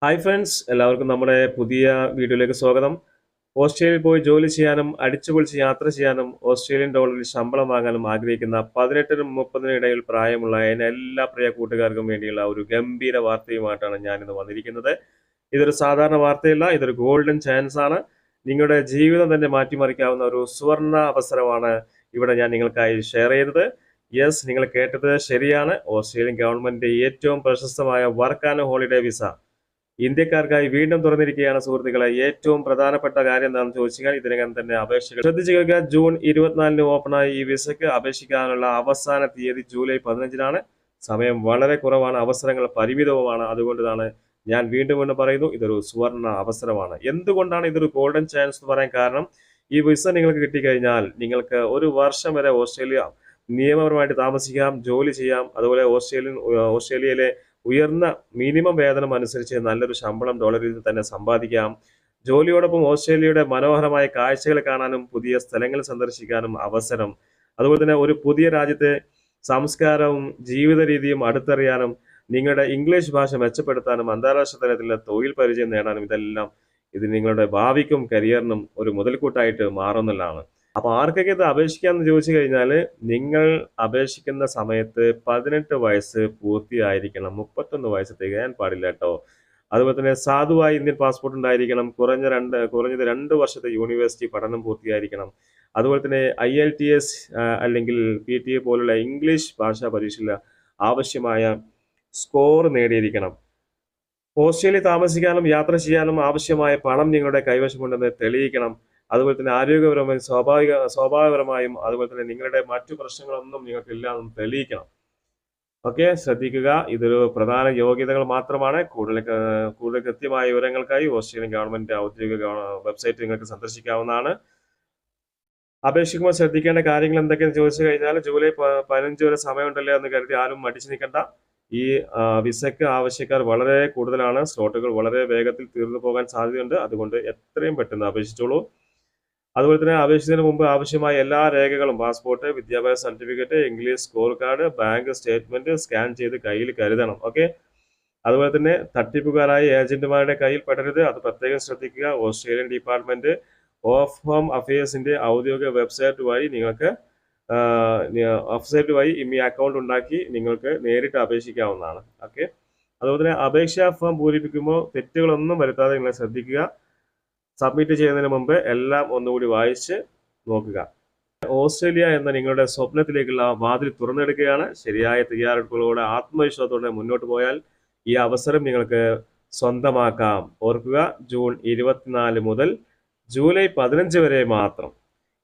Hi friends, എല്ലാവർക്കും നമ്മുടെ പുതിയ വീഡിയോയിലേക്ക് സ്വാഗതം. ഓസ്ട്രേലിയയിൽ പോയി ജോലി ചെയ്യാനും അടിച്ചുപൊളിച്ച് യാത്ര ചെയ്യാനും ഓസ്ട്രേലിയൻ ഡോളറിൽ ശമ്പളം വാങ്ങാനും ആഗ്രഹിക്കുന്ന 18-നും 30-നും ഇടയിൽ പ്രായമുള്ള എൻ്റെ എല്ലാ പ്രിയ കൂട്ടുകാർക്കും വേണ്ടിയുള്ള ഒരു ഗംഭീര വാർത്തയുമായിട്ടാണ് ഞാനിന്ന് വന്നിരിക്കുന്നത്. ഇതൊരു സാധാരണ വാർത്തയല്ല, ഇതൊരു ഗോൾഡൻ ചാൻസ് ആണ്. നിങ്ങളുടെ ജീവിതം തന്നെ മാറ്റിമറിക്കാവുന്ന ഒരു സുവർണ അവസരമാണ് ഇവിടെ ഞാൻ നിങ്ങൾക്കായി ഷെയർ ചെയ്തത്. യെസ്, നിങ്ങൾ കേട്ടത് ശരിയാണ്. ഓസ്ട്രേലിയൻ ഗവൺമെൻറ് ഏറ്റവും പ്രശസ്തമായ വർക്ക് ആൻഡ് ഹോളിഡേ വിസ ഇന്ത്യക്കാർക്കായി വീണ്ടും തുറന്നിരിക്കുകയാണ് സുഹൃത്തുക്കളെ. ഏറ്റവും പ്രധാനപ്പെട്ട കാര്യം എന്താണെന്ന് ചോദിച്ചാൽ ഇതിനകം തന്നെ അപേക്ഷകൾ ശ്രദ്ധിച്ചു കേൾക്കുക. ജൂൺ 24-ന് ഓപ്പണായി ഈ വിസയ്ക്ക് അപേക്ഷിക്കാനുള്ള അവസാന തീയതി ജൂലൈ 15-നാണ്. സമയം വളരെ കുറവാണ്, അവസരങ്ങൾ പരിമിതവുമാണ്. അതുകൊണ്ടാണ് ഞാൻ വീണ്ടും പറയുന്നു, ഇതൊരു സുവർണ അവസരമാണ്. എന്തുകൊണ്ടാണ് ഇതൊരു ഗോൾഡൻ ചാൻസ് എന്ന് പറയാൻ കാരണം, ഈ വിസ നിങ്ങൾക്ക് കിട്ടിക്കഴിഞ്ഞാൽ നിങ്ങൾക്ക് ഒരു വർഷം വരെ ഓസ്ട്രേലിയ നിയമപരമായിട്ട് താമസിക്കാം, ജോലി ചെയ്യാം. അതുപോലെ ഓസ്ട്രേലിയയിലെ ഉയർന്ന മിനിമം വേതനം അനുസരിച്ച് നല്ലൊരു ശമ്പളം ഡോളറിൽ തന്നെ സമ്പാദിക്കാം. ജോലിയോടൊപ്പം ഓസ്ട്രേലിയയുടെ മനോഹരമായ കാഴ്ചകൾ കാണാനും പുതിയ സ്ഥലങ്ങൾ സന്ദർശിക്കാനും അവസരം. അതുപോലെ തന്നെ ഒരു പുതിയ രാജ്യത്തെ സംസ്കാരവും ജീവിത രീതിയും അടുത്തറിയാനും നിങ്ങളുടെ ഇംഗ്ലീഷ് ഭാഷ മെച്ചപ്പെടുത്താനും അന്താരാഷ്ട്ര തലത്തിലുള്ള തൊഴിൽ പരിചയം നേടാനും ഇതെല്ലാം ഇത് നിങ്ങളുടെ ഭാവിക്കും കരിയറിനും ഒരു മുതൽക്കൂട്ടായിട്ട് മാറുന്നതാണ്. അപ്പോൾ ആർക്കൊക്കെ ഇത് അപേക്ഷിക്കാമെന്ന് ചോദിച്ചു കഴിഞ്ഞാൽ, നിങ്ങൾ അപേക്ഷിക്കുന്ന സമയത്ത് 18 വയസ്സ് പൂർത്തിയായിരിക്കണം. 31 വയസ്സ് തികയാൻ പാടില്ല കേട്ടോ. അതുപോലെ തന്നെ സാധുവായ ഇന്ത്യൻ പാസ്പോർട്ട് ഉണ്ടായിരിക്കണം. കുറഞ്ഞത് 2 വർഷത്തെ യൂണിവേഴ്സിറ്റി പഠനം പൂർത്തിയായിരിക്കണം. അതുപോലെ തന്നെ IELTS അല്ലെങ്കിൽ PTA പോലുള്ള ഇംഗ്ലീഷ് ഭാഷാ പരീക്ഷയിൽ ആവശ്യമായ സ്കോർ നേടിയിരിക്കണം. ഓസ്ട്രേലിയയിൽ താമസിക്കാനും യാത്ര ചെയ്യാനും ആവശ്യമായ പണം നിങ്ങളുടെ കൈവശമുണ്ടെന്ന് തെളിയിക്കണം. അതുപോലെ തന്നെ ആരോഗ്യപരമായും സ്വാഭാവികപരമായും അതുപോലെ തന്നെ നിങ്ങളുടെ മറ്റു പ്രശ്നങ്ങളൊന്നും നിങ്ങൾക്കില്ല എന്ന് തെളിയിക്കണം. ഓക്കെ, ശ്രദ്ധിക്കുക. ഇതൊരു പ്രധാന യോഗ്യതകൾ മാത്രമാണ്. കൂടുതൽ കൃത്യമായ വിവരങ്ങൾക്കായി ഓസ്ട്രേലിയൻ ഗവൺമെന്റ് ഔദ്യോഗിക വെബ്സൈറ്റ് നിങ്ങൾക്ക് സന്ദർശിക്കാവുന്നതാണ്. അപേക്ഷിക്കുമ്പോൾ ശ്രദ്ധിക്കേണ്ട കാര്യങ്ങൾ എന്തൊക്കെയെന്ന് ചോദിച്ചു കഴിഞ്ഞാൽ, ജൂലൈ 15 വരെ സമയമുണ്ടല്ലോ എന്ന് കരുതി ആരും മടിച്ചു നിൽക്കണ്ട. ഈ വിസയ്ക്ക് ആവശ്യക്കാർ വളരെ കൂടുതലാണ്. സ്ലോട്ടുകൾ വളരെ വേഗത്തിൽ തീർന്നു പോകാൻ സാധ്യതയുണ്ട്. അതുകൊണ്ട് എത്രയും പെട്ടെന്ന് അപേക്ഷിച്ചോളൂ. അതുപോലെ തന്നെ അപേക്ഷിച്ചതിന് മുമ്പ് ആവശ്യമായ എല്ലാ രേഖകളും പാസ്പോർട്ട്, വിദ്യാഭ്യാസ certificate, English score card, bank statement scan ചെയ്ത് കയ്യിൽ കരുതണം. ഓക്കെ, അതുപോലെ തന്നെ തട്ടിപ്പുകാരായ ഏജന്റുമാരുടെ കയ്യിൽ പെടരുത്, അത് പ്രത്യേകം ശ്രദ്ധിക്കുക. ഓസ്ട്രേലിയൻ ഡിപ്പാർട്ട്മെന്റ് ഓഫ് ഹോം അഫയേഴ്സിന്റെ ഔദ്യോഗിക വെബ്സൈറ്റ് വഴി ഇമി അക്കൗണ്ട് ഉണ്ടാക്കി നിങ്ങൾക്ക് നേരിട്ട് അപേക്ഷിക്കാവുന്നതാണ്. ഓക്കെ, അതുപോലെ തന്നെ അപേക്ഷാ ഫോം പൂരിപ്പിക്കുമ്പോൾ തെറ്റുകളൊന്നും വരുത്താതെ നിങ്ങൾ ശ്രദ്ധിക്കുക. സബ്മിറ്റ് ചെയ്യുന്നതിന് മുമ്പ് എല്ലാം ഒന്നുകൂടി വായിച്ച് നോക്കുക. ഓസ്ട്രേലിയ എന്ന നിങ്ങളുടെ സ്വപ്നത്തിലേക്കുള്ള വാതിൽ തുറന്നെടുക്കുകയാണ്. ശരിയായ തയ്യാറെടുപ്പുകളോടെ ആത്മവിശ്വാസത്തോടെ മുന്നോട്ട് പോയാൽ ഈ അവസരം നിങ്ങൾക്ക് സ്വന്തമാക്കാം. ഓർക്കുക, ജൂൺ 24 മുതൽ ജൂലൈ 15 വരെ മാത്രം.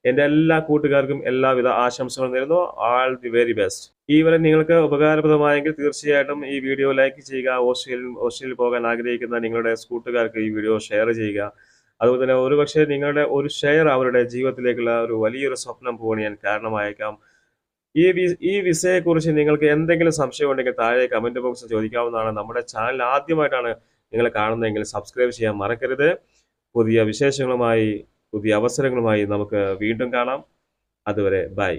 എൻ്റെ എല്ലാ കൂട്ടുകാർക്കും എല്ലാവിധ ആശംസകളും നേരുന്നു. All the very best. ഈ വിവരം നിങ്ങൾക്ക് ഉപകാരപ്രദമായെങ്കിൽ തീർച്ചയായിട്ടും ഈ വീഡിയോ ലൈക്ക് ചെയ്യുക. ഓസ്ട്രേലിയയിൽ പോകാൻ ആഗ്രഹിക്കുന്ന നിങ്ങളുടെ കൂട്ടുകാർക്ക് ഈ വീഡിയോ ഷെയർ ചെയ്യുക. അതുപോലെ തന്നെ ഒരുപക്ഷെ നിങ്ങളുടെ ഒരു ഷെയർ അവരുടെ ജീവിതത്തിലേക്കുള്ള ഒരു വലിയൊരു സ്വപ്നം പൂവണിയാൻ കാരണമായേക്കാം. ഈ വിസയെക്കുറിച്ച് നിങ്ങൾക്ക് എന്തെങ്കിലും സംശയം ഉണ്ടെങ്കിൽ താഴെ കമന്റ് ബോക്സിൽ ചോദിക്കാവുന്നതാണ്. നമ്മുടെ ചാനൽ ആദ്യമായിട്ടാണ് നിങ്ങൾ കാണുന്നതെങ്കിൽ സബ്സ്ക്രൈബ് ചെയ്യാൻ മറക്കരുത്. പുതിയ വിശേഷങ്ങളുമായി പുതിയ അവസരങ്ങളുമായി നമുക്ക് വീണ്ടും കാണാം. അതുവരെ ബൈ.